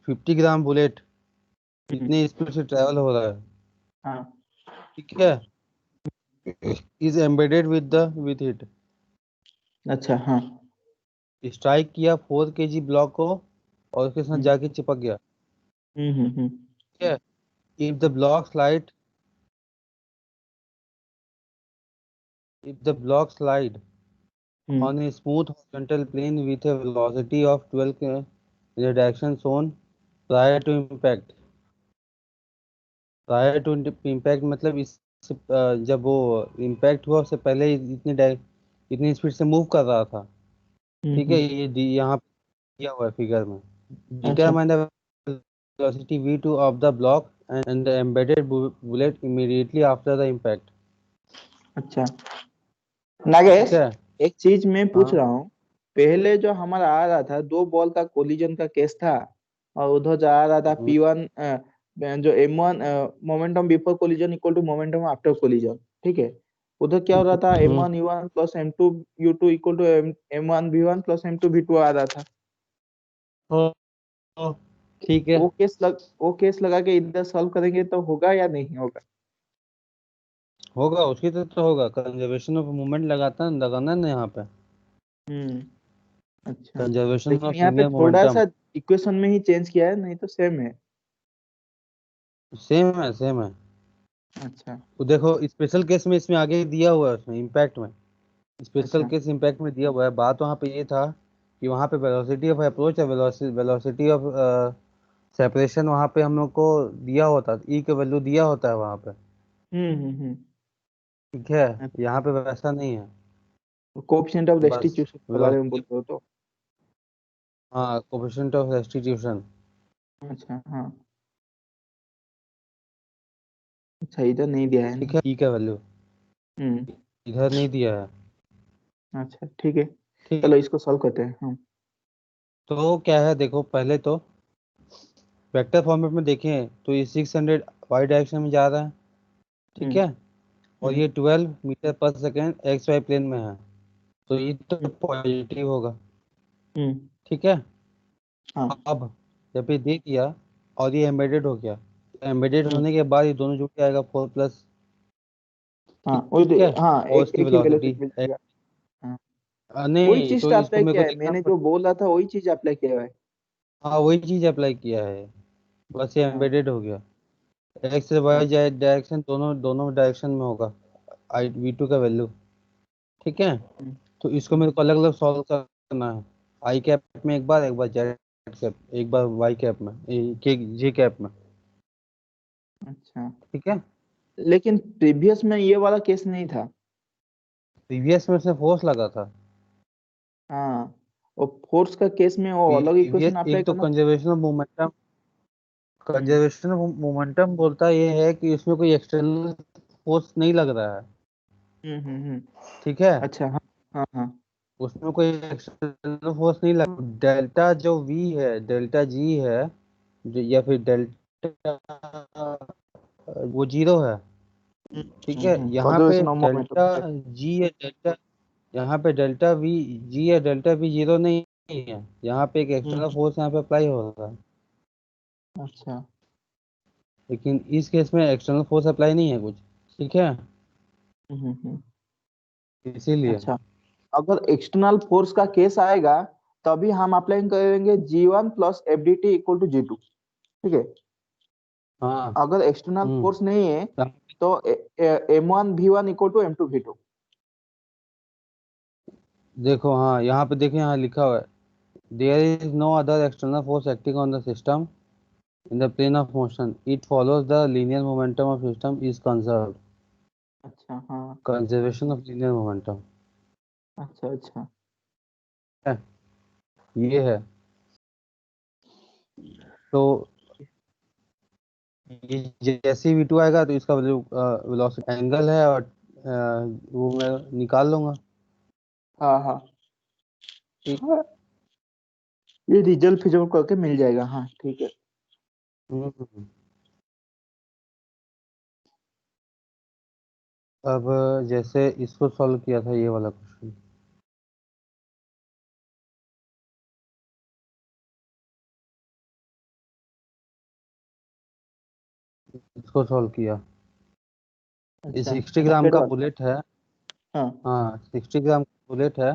50 ग्राम बुलेट हम्म, कितने स्पीड से ट्रेवल हो रहा है। हाँ। ठीक है, इज एम्बेडेड विद इट। अच्छा हाँ। स्ट्राइक किया 4 kg ब्लॉक को, और उसके साथ हम्म जाके चिपक गया। हम्म। ठीक है, if the block slide if the block slide hmm. on a smooth horizontal plane with a velocity of 12 in the direction shown prior to impact। Prior to impact मतलब जब वो इम्पैक्ट हुआ उससे पहले इतनी स्पीड से मूव कर रहा था। ठीक है, हम्म। ये यहाँ पे दिया हुआ है फिगर में। अच्छा determine the velocity v2 of the block and the embedded bullet immediately after the impact। अच्छा, ठीक नागेश, है। एक चीज मैं पूछ हाँ। रहा हूँ। पहले जो हमारा आ रहा था, दो बॉल का कोलिजन का केस था, और उधर जो आ रहा था हम्म, P1, जो M1 momentum before collision equal to momentum after collision, ठीक है। उधर क्या हो रहा था, हम्म, M1 U1 plus M2 U2 equal to M1 V1 plus M2 V2 आ रहा था। हाँ, हाँ, ठीक है। वो केस लगा के इधर सॉल्व करेंगे तो होगा या नहीं होगा? होगा, उसकी तो होगा। कंजर्वेशन ऑफ मूवमेंट लगाना है ना यहाँ पे। हम्म। अच्छा, कंजर्वेशन लेकिन ऑफ यहाँ पे लिनियर थोड़ा मोमेंटम। सा इक्वेशन में ही चेंज किया है, नहीं तो सेम है। सेम है, सेम है। अच्छा। तो देखो स्पेशल केस में इसमें आगे दिया हुआ है, उसमें इम्पैक्ट में। स्पेशल अच्छा। केस इम्पैक्ट में दिया हुआ है। बात वहाँ पे ये था कि वहाँ पे वेलोसिटी ऑफ अप्रोच है, वेलोसिटी ऑफ सेपरेशन वहाँ पे हम लोग को दिया होता है, ई का वैल्यू दिया होता है वहाँ पे। हम्म। ठीक है, यहाँ पे वैसा नहीं है। कोएफिशिएंट ऑफ बस रेस्टिट्यूशन के बारे में बोल वेलोसिटी, रहे हो तो? हाँ कोफिशिएंट ऑफ रेस्टिट्यूशन। अच्छा हाँ। अच्छा, इधर नहीं दिया है ठीक ना? है, ई का वैल्यू हम्म। इधर नहीं दिया है। अच्छा ठीक है। ठीक। चलो इसको सॉल्व करते हैं हम। तो क्या है, देखो पहले तो वेक्टर फॉर्मेट में देखें तो ये 600 वाई डायरेक्शन में जा रहा है। ठीक हम्म है, और हम्म ये 12 मीटर पर सेकेंड एक्स वाई प्लेन में है, तो ये तो हम्म पॉजिटिव होगा। हम्म, ठीक है, हाँ अब जब ये दे दिया और ये एम्बेडेड हो गया, एम्बेडेड हम्म होने के बाद ये दोनों जुड़ जाएगा 4 प्लस। हाँ वही ठीक है, हाँ, फोर्स की एक ही वेलोसिटी। वेलोसिटी मिल जाएगा। हाँ, वही नहीं चीज तो तो इसको अप्लाई मेरे किया को है देखना मैंने, पड़, जो बोल रहा था वही चीज अप्लाई किया है। हाँ वही चीज अप्लाई किया है, बस ये हाँ एम्बेडेड हो गया। एक्स वाई डायरेक्शन दोनों दोनों डायरेक्शन में होगा आई V2 का वैल्यू। ठीक है, हम्म तो इसको मेरे को अलग अलग सॉल्व करना है। आई कैप में एक बार जेड कैप, एक बार वाई कैप में, के जे कैप में। अच्छा। ठीक है, लेकिन प्रीवियस में ये वाला केस नहीं था। प्रीवियस में से फोर्स लगा था। हाँ, और फोर्स का केस में वो अलग इक्वेशन प्रीवियस अप्लाई एक तो करना। Conservation of momentum, hmm conservation of momentum बोलता ये है कि इसमें कोई एक्सटर्नल फोर्स नहीं लग रहा है। हम्म। ठीक है, अच्छा हाँ हाँ हाँ। उसमें कोई एक्सटर्नल फोर्स नहीं लग, डेल्टा जो वी है, डेल्टा जी है, या फिर डेल्टा वो जीरो है। ठीक है, यहाँ पे कंजर्वेशन ऑफ डेल्टा मोमेंटम। जी या डेल्टा, यहाँ पे डेल्टा वी जी या डेल्टा वी जीरो नहीं है, यहाँ पे एक एक्सटर्नल हम्म। फोर्स यहाँ पे अप्लाई हो रहा है। अच्छा। लेकिन इस केस में एक्सटर्नल फोर्स अप्लाई नहीं है कुछ। ठीक है, हम्म। इसीलिए। अच्छा, अगर एक्सटर्नल फोर्स का केस आएगा तभी हम अप्लाई करेंगे G1 plus FDT equal to G2। ठीक है। हाँ। अगर एक्सटर्नल हम्म। फोर्स नहीं है तो M1 V1 equal to M2 V2। देखो हाँ, यहाँ पे देखें, यहाँ लिखा हुआ है there is no other external force acting on the system in the plane of motion, it follows the linear momentum of system is conserved. अच्छा हाँ। कंजर्वेशन ऑफ लीनियर मोमेंटम अच्छा अच्छा। है, ये है। तो ये जैसे ही V2 आएगा तो इसका वैल्यू वेलोसिटी एंगल है, और वो मैं निकाल लूंगा। हाँ हाँ ठीक। हाँ, ये रिजल्ट फिजल करके मिल जाएगा। हाँ ठीक है। हम्म। अब जैसे इसको सॉल्व किया था ये वाला क्वेश्चन, इसको सॉल्व किया। ये अच्छा, 60 ग्राम मोपेड का वाला। बुलेट है। हाँ। हाँ 60 ग्राम का बुलेट है,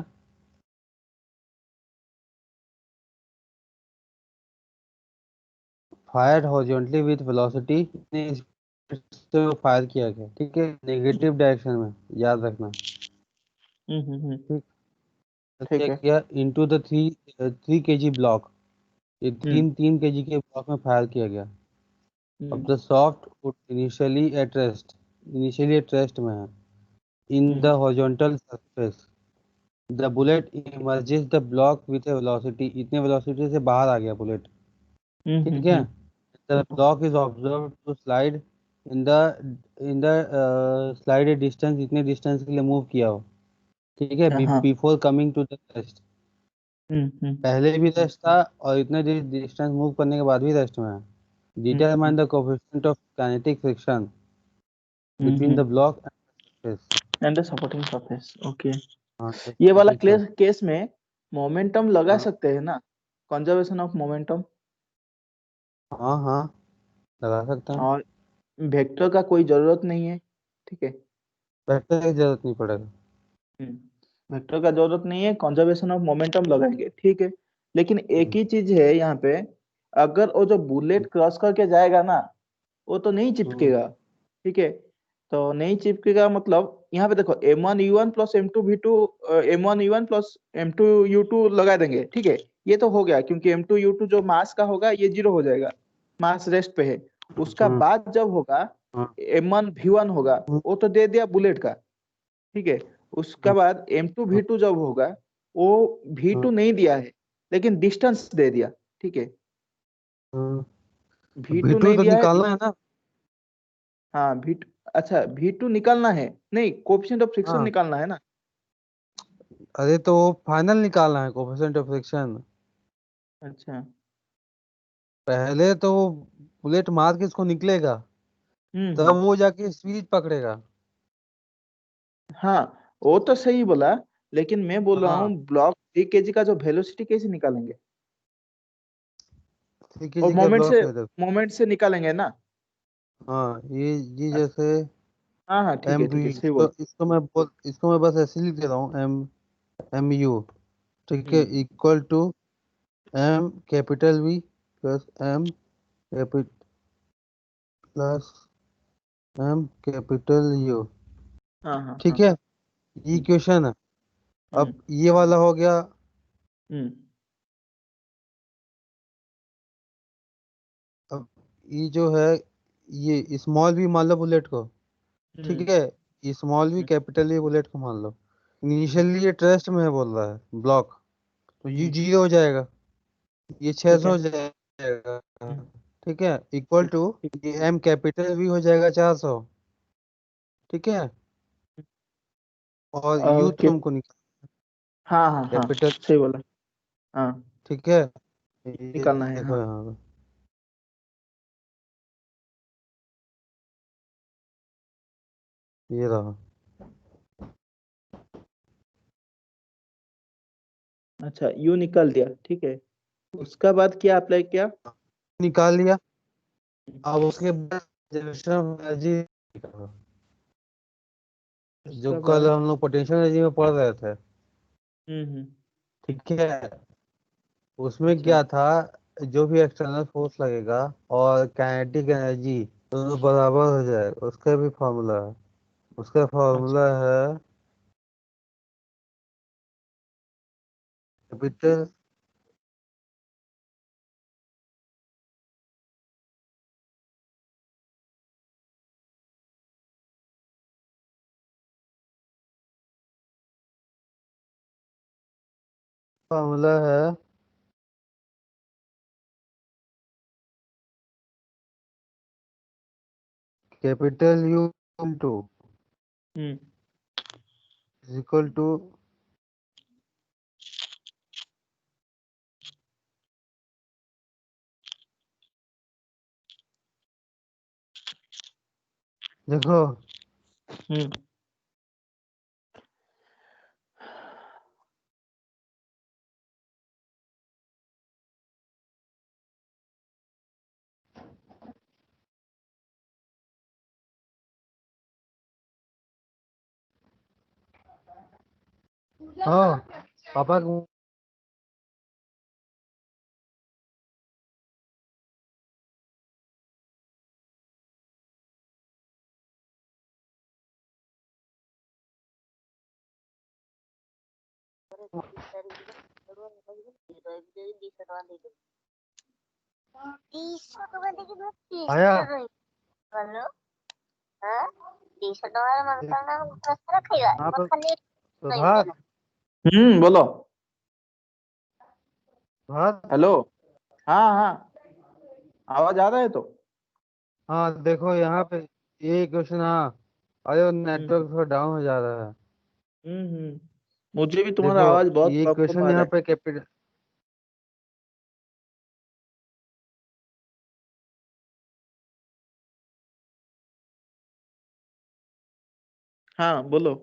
फायर्ड हॉरिजॉन्टली विथ वेलोसिटी, इतनी स्पीड से वो फायर किया गया। ठीक है, नेगेटिव डायरेक्शन में, याद रखना। हम्म। ठीक, तो क्या ठीक है। किया, इनटू द 3 kg ब्लॉक, ये हम्म 3 kg के ब्लॉक में फायर किया गया। अब hmm the soft wood initially at rest में है in the hmm horizontal surface, the bullet emerges the block with a velocity, इतने वेलोसिटी से बाहर आ गया बुलेट। ठीक है, हम्म। The block is observe to slide in the slide distance, इतने डिस्टेंस के लिए मूव किया हो। ठीक है, अच्छा हाँ। Before coming to the rest, हम्म। पहले भी रेस्ट था और इतने डिस्टेंस मूव करने के बाद भी रेस्ट में है। Hmm determine the coefficient of kinetic friction between hmm. The block and surface. And the supporting surface. Okay. हाँ ये वाला ठीक है। केस में मोमेंटम लगा हाँ सकते हैं ना? Conservation of momentum. हाँ हाँ, लगा सकते हैं। और वेक्टर का कोई जरूरत नहीं है। ठीक है। वेक्टर की जरूरत नहीं पड़ेगा। वेक्टर का जरूरत नहीं है, कंजर्वेशन ऑफ मोमेंटम लगाएंगे। ठीक है। लेकिन एक हम्म, ही चीज है यहाँ पे, अगर वो जो बुलेट क्रॉस करके जाएगा ना, वो तो नहीं हम्म, चिपकेगा। ठीक है। तो नहीं चिपकेगा मतलब यहाँ पे देखो M1U1 plus M2V2 M1U1 plus M2U2 लगा देंगे, ठीक है। ये तो हो गया क्योंकि M2U2 जो मास का होगा ये 0 हो जाएगा, मास रेस्ट पे है। उसका हाँ बाद जब होगा हाँ M1V1 होगा, वो तो दे दिया बुलेट का, ठीक है। उसका हाँ बाद M2V2 जब होगा, वो हाँ V2 नहीं दिया है लेकिन डिस्टेंस दे दिया, ठीक है। हाँ। V2 V2 नहीं तो दिया है। निकालना है ना। हाँ V2, अच्छा V2 निकालना है, नहीं कोएफिशिएंट ऑफ फ्रिक्शन हाँ, निकालना है ना। अरे तो वो फाइनल निकालना है कोफिशिएंट ऑफ फ्रिक्शन। अच्छा। पहले तो वो बुलेट मार के इसको निकलेगा, तब हम्म। वो जाके स्पीड पकड़ेगा। हाँ वो तो सही बोला, लेकिन मैं बोल रहा हूँ हाँ, ब्लॉक 3 kg का जो वेलोसिटी कैसे निकालेंगे। 3 kg और का मोमेंट ब्लॉक से, है इधर। मोमेंट से निकालेंगे ना। हाँ, ये अच्छा, जैसे हाँ हाँ एम ठीक बी है सही इसको बोला। इसको मैं बस ऐसे लिख दे रहा हूँ, M U, ठीक है, hmm equal to M capital V plus M capital plus M capital U। हाँ हाँ ठीक हाँ। है, ये हम्म इक्वेशन है। हम्म अब ये वाला हो गया। हम्म अब ये जो है, ये स्मॉल भी मान लो बुलेट को, ठीक हम्म है, ये स्मॉल भी हम्म कैपिटल ये बुलेट को मान लो। हम्म इनिशियली ये ट्रस्ट में है बोल रहा है ब्लॉक, तो ये हम्म, 0 हो जाएगा, ये ठीक 600 है। हो जाएगा। हम्म, ठीक है, इक्वल ठीक टू ठीक। ये M कैपिटल भी हो जाएगा 400, ठीक है, और और U तुमको निकाल हाँ हाँ हाँ कैपिटल, सही बोला। हाँ ठीक है, ये निकालना है देखो हाँ। यहाँ पे, ये रहा। अच्छा यू निकाल दिया, ठीक है। उसका बाद क्या अप्लाई किया। निकाल लिया। अब उसके बाद जनरेशन ऑफ एनर्जी निकालो, जो उसका कल बाद। हम लोग पोटेंशियल एनर्जी में पढ़ रहे थे। हम्म। ठीक है, उसमें अच्छा क्या था, जो भी एक्सटर्नल फोर्स लगेगा और काइनेटिक एनर्जी दोनों बराबर हो जाए, उसका भी फॉर्मूला है। उसका अच्छा। फॉर्मूला है कैपिटल, फॉर्मूला है कैपिटल U टू हम्म। इज इक्वल टू, देखो, हम्म। हाँ पापा को, आया। हाँ प्रभात, बोलो। प्रभात। हेलो। हाँ हाँ आवाज आ रहा है तो। हाँ देखो यहाँ पे, ये क्वेश्चन, हाँ, अरे हम्म नेटवर्क थोड़ा डाउन हो जा रहा है। हम्म। मुझे भी तुम्हारा देखो, आवाज बहुत ये कम कम क्वेश्चन आ रहा यहाँ है। पे कैपिटल, हाँ बोलो।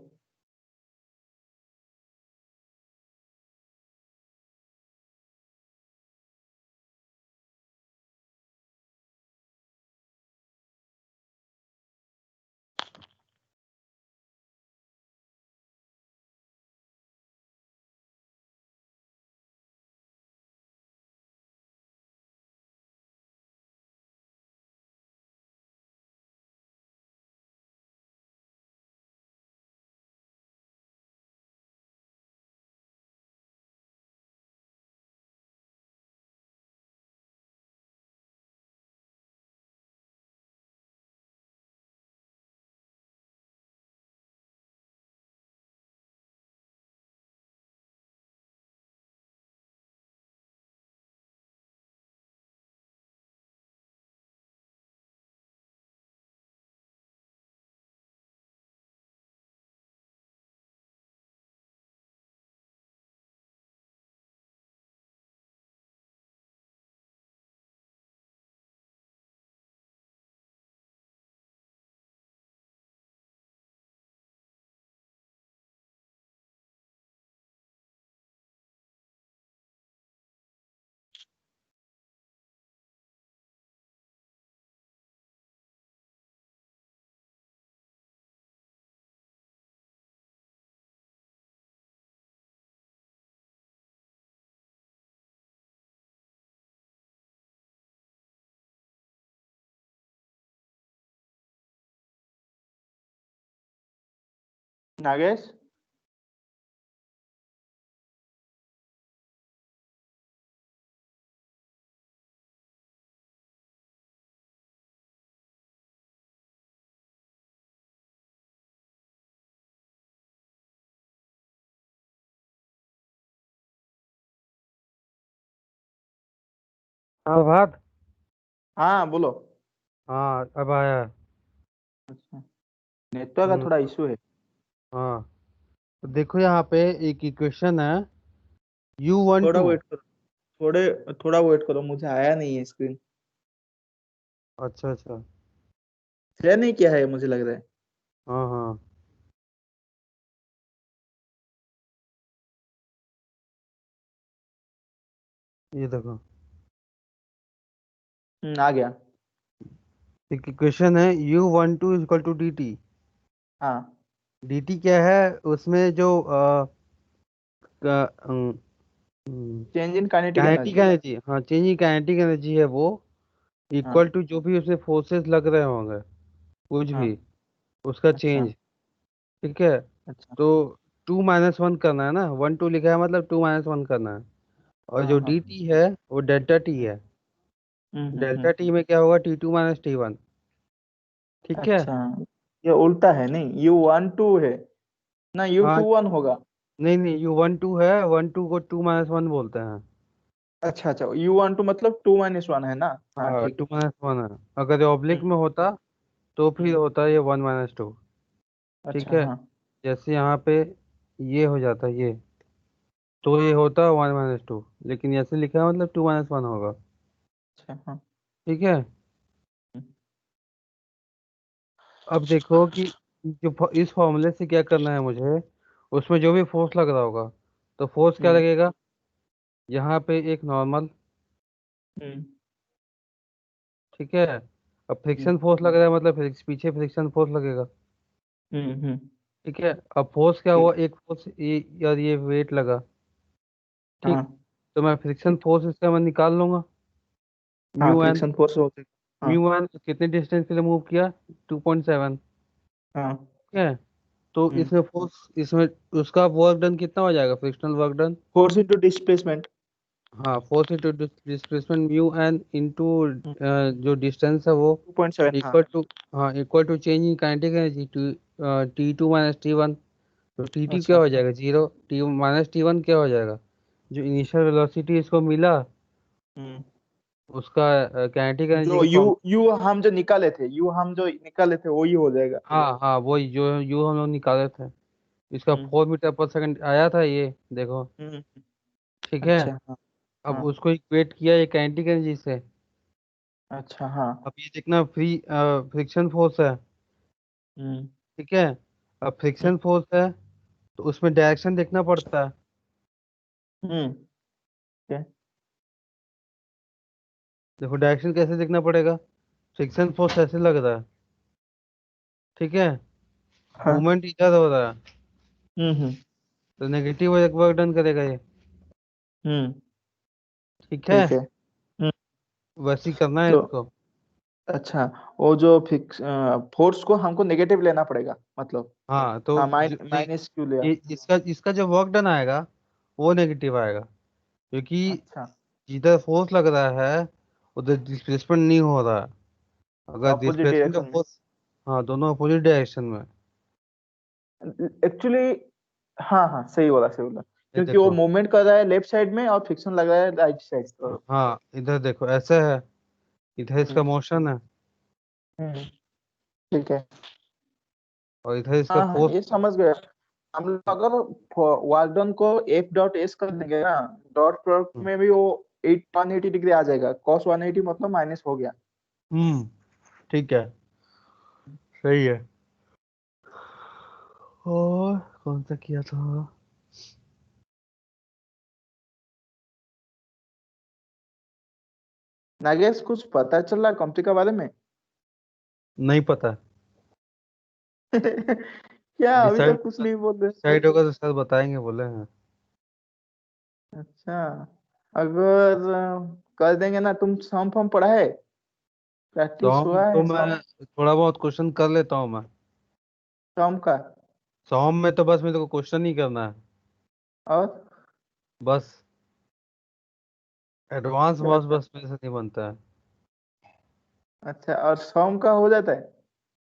नागेश, हाँ भाग। हाँ बोलो। हाँ अब आया। अच्छा, नेटवर्क का हम्म। थोड़ा इशू है। हाँ तो देखो यहाँ पे एक इक्वेशन है U12। थोड़ा वेट करो, थोड़ा वेट करो, मुझे आया नहीं है स्क्रीन। अच्छा अच्छा। शेयर नहीं किया है मुझे लग रहा है। हाँ हाँ ये देखो आ गया। एक इक्वेशन है U12 = DT। हाँ। DT क्या है उसमें जो change in kinetic kinetic energy. Energy, हाँ चेंजिंग काइनेटिक एनर्जी है वो हाँ। इक्वल टू जो भी उसमें फोर्सेस लग रहे होंगे कुछ हाँ। भी उसका अच्छा। चेंज। ठीक है। अच्छा। तो 2 - 1 करना है ना, 1 2 लिखा है मतलब 2 - 1 करना है। और हाँ जो हाँ। डी टी है वो डेल्टा टी है। डेल्टा हम्म। टी में क्या होगा T2 - T1। ठीक है। अच्छा, ये उल्टा है नहीं, U12 है ना, हाँ U21 होगा। नहीं नहीं U12 है, 1 2 को 2 - 1 बोलते हैं। अच्छा अच्छा, U12 मतलब 2 - 1 है ना। हाँ हाँ ठीक। 2 - 1 है। अगर ऑब्लिक हम्म। में होता तो फिर हम्म। होता ये 1 - 2। ठीक अच्छा है। हाँ। जैसे यहाँ पे ये हो जाता ये तो ये होता 1 - 2, लेकिन ऐसे लिखा है मतलब 2 - 1 होगा। अच्छा हाँ। ठीक है। हम्म। अब देखो कि इस फॉर्मूले से क्या करना है मुझे। उसमें जो भी फोर्स लग रहा होगा तो फोर्स क्या हम्म। लगेगा यहाँ पे एक नॉर्मल। हम्म। ठीक है। अब फ्रिक्शन फोर्स लग रहा है मतलब पीछे फ्रिक्शन फोर्स लगेगा। हम्म। ठीक है। अब फोर्स क्या ठीक। हुआ, एक फोर्स और ये वेट लगा। ठीक। हाँ। तो मैं फ्रिक्शन फोर्स इसका मैं निकाल लूंगा। हाँ, म्यू एन। फ्रिक्शन फोर्स होते। हाँ। म्यू एन कितने डिस्टेंस के लिए मूव किया 2.7। हाँ। ठीक है। तो हम्म। इसमें फोर्स इसमें उसका वर्क डन कितना हो जाएगा, frictional work done. Force into displacement. हाँ force into displacement mu N into जो डिस्टेंस है वो 2.7। हाँ। इक्वल टू, हाँ equal to change in kinetic energy T2 - T1। तो T2 क्या अच्छा। हो जाएगा 0, T1 क्या हो जाएगा जो इनिशियल वेलोसिटी इसको मिला हम्म। उसका काइनेटिक एनर्जी जो का यू फॉर्म। यू हम जो निकाले थे, यू हम जो निकाले थे वही हो जाएगा। हाँ हाँ वही जो यू हम लोग निकाले थे। इसका हम्म। 4 मीटर पर सेकंड आया था ये देखो। हम्म। ठीक है। अच्छा हाँ। अब हाँ। उसको इक्वेट किया ये काइनेटिक एनर्जी से। अच्छा हाँ। अब ये देखना फ्रिक्शन फोर्स है। हम्म। ठीक है। अब हम्म। फ्रिक्शन फोर्स है तो उसमें डायरेक्शन देखना पड़ता है। हम्म। क्या? देखो डायरेक्शन कैसे देखना पड़ेगा, फ्रिक्शन फोर्स ऐसे लग रहा है। ठीक है। हाँ। मूवमेंट इधर हो रहा है हम्म। तो नेगेटिव वर्क डन करेगा ये। हम्म। ठीक है। ठीक है। हम्म। वैसे ही करना है तो इसको। अच्छा, वो जो फिक्स फोर्स को हमको नेगेटिव लेना पड़ेगा मतलब। हाँ तो हाँ, ये माइनस क्यू लिया। इसका इसका जो वर्क डन आएगा वो नेगेटिव आएगा क्योंकि अच्छा, जिधर फोर्स लग रहा है उधर डिस्प्लेसमेंट नहीं हो रहा है। अगर अपोजिट डिस्प्लेसमेंट का डायरेक्शन में। फोर्स, हाँ दोनों अपोजिट डायरेक्शन में। एक्चुअली हाँ हाँ, सही बोला सही बोला। ये क्योंकि वो देखो। मूवमेंट कर रहा है लेफ्ट साइड में और फ्रिक्शन लग रहा है राइट साइड पर। हाँ इधर देखो ऐसे है, इधर इसका हम्म। मोशन है हम्म। ठीक है। और इधर इसका हाँ हाँ, फोर्स। ये समझ गए। हम लोग अगर वाल्डन को एफ डॉट एस कर देंगे ना, डॉट प्रोडक्ट में भी वो 180 डिग्री आ जाएगा, कॉस 180 मतलब माइनस हो गया। ठीक है सही है। और कौन सा किया था। नागेश, कुछ पता चल रहा है कंपनी के बारे में? नहीं पता। क्या अभी डिसाइड तक कुछ नहीं बोल रहे? डिसाइड होगा तो सर बताएंगे बोले हैं। अच्छा, अगर कर देंगे ना, तुम सम फम पढ़ा है? तो प्रैक्टिस हम हुआ तो है मैं सम? थोड़ा बहुत क्वेश्चन कर लेता हूँ मैं। सम का? सॉम में तो बस मेरे को क्वेश्चन ही करना है और बस। एडवांस क्या बॉस था? बस मेरे से नहीं बनता है। अच्छा, और सॉम का हो जाता है?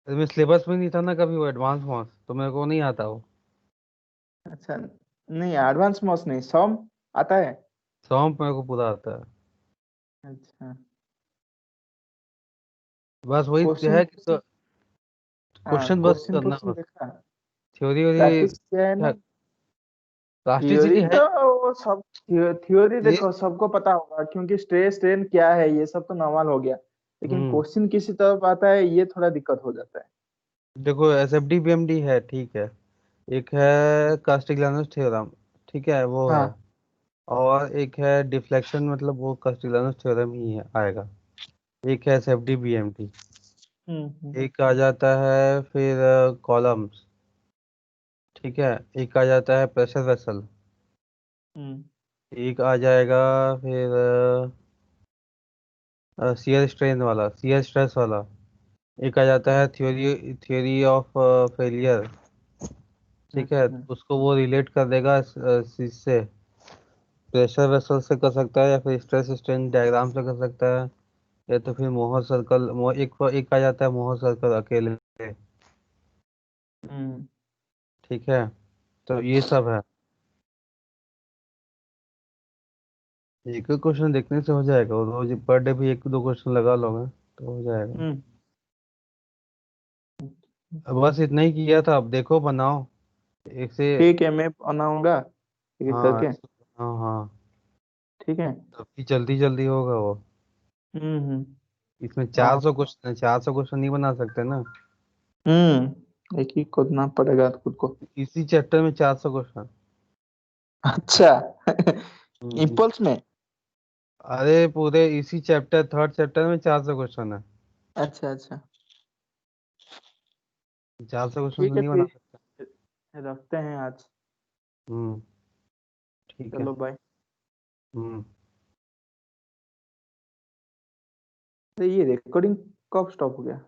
इसमें सिलेबस में नहीं था ना कभी वो एडवांस बॉस, तो मेरे को नहीं आता वो। अच्छा, नहीं एडवांस मॉस नहीं, सॉम आता है। सॉम मेरे को पूरा आता है। अच्छा। बस वही क्वेश्चन है कि तो क्वेश्चन हाँ, क्वेश्चन बस क्वेश्चन करना क्वेश्चन बस। देखा। थ्योरी वोरी प्रैक्टिस किया है क्या, नहीं? थ्योरी प्लास्टिसिटी है। तो वो सब, थ्योरी ये देखो सबको पता होगा, क्योंकि स्ट्रेस स्ट्रेन क्या है ये सब तो नॉर्मल हो गया। लेकिन हम्म क्वेश्चन किसी तरफ आता है, ये थोड़ा दिक्कत हो जाता है। देखो S F D B M D है ठीक है। एक है कास्टिग्लियानोस थ्योरम, ठीक है वो है। हाँ। और एक है डिफ्लेक्शन, मतलब वो कास्टिग्लियानोस थ्योरम ही है आएगा। एक है S F D B M D. हम्म। एक आ जाता है फिर कॉलम्स, ठीक है। एक आ जाता है प्रेशर वेसल। हम्म। एक आ जाएगा फिर शियर स्ट्रेन वाला, शियर स्ट्रेस वाला। एक आ जाता हम्म। है थ्योरी थ्योरी ऑफ फेलियर, ठीक है। अच्छा। उसको वो रिलेट कर देगा इससे, प्रेशर वेसल से कर सकता है या फिर स्ट्रेस स्ट्रेन डायग्राम से कर सकता है, या तो फिर मोहर सर्कल एक आ जाता है मोहर सर्कल अकेले, हम्म। ठीक है। तो ये सब है। एक क्वेश्चन देखने से हो जाएगा, और रोज पर डे भी एक दो क्वेश्चन लगा लोगे तो हो जाएगा। हम्म। अब बस इतना ही किया था, अब देखो बनाओ एक से। ठीक है, मैं बनाऊंगा एक एक हाँ करके। हाँ हाँ, ठीक है। तभी जल्दी जल्दी होगा वो। हम्म। इसमें हाँ। 400 क्वेश्चन, 400 क्वेश्चन नहीं बना सकते ना। एक ही खोदना पड़ेगा खुद को। इसी चैप्टर में 400 क्वेश्चन। अच्छा। हम्म। इम्पल्स में। अरे पूरे इसी चैप्टर, थर्ड चैप्टर में 400 क्वेश्चन है। अच्छा अच्छा। 400 क्वेश्चन तो ठीक है नहीं बना फिर, सकते। रखते हैं आज। हम्म, ठीक है। चलो बाय। हम्म। ये रिकॉर्डिंग कब स्टॉप हो गया?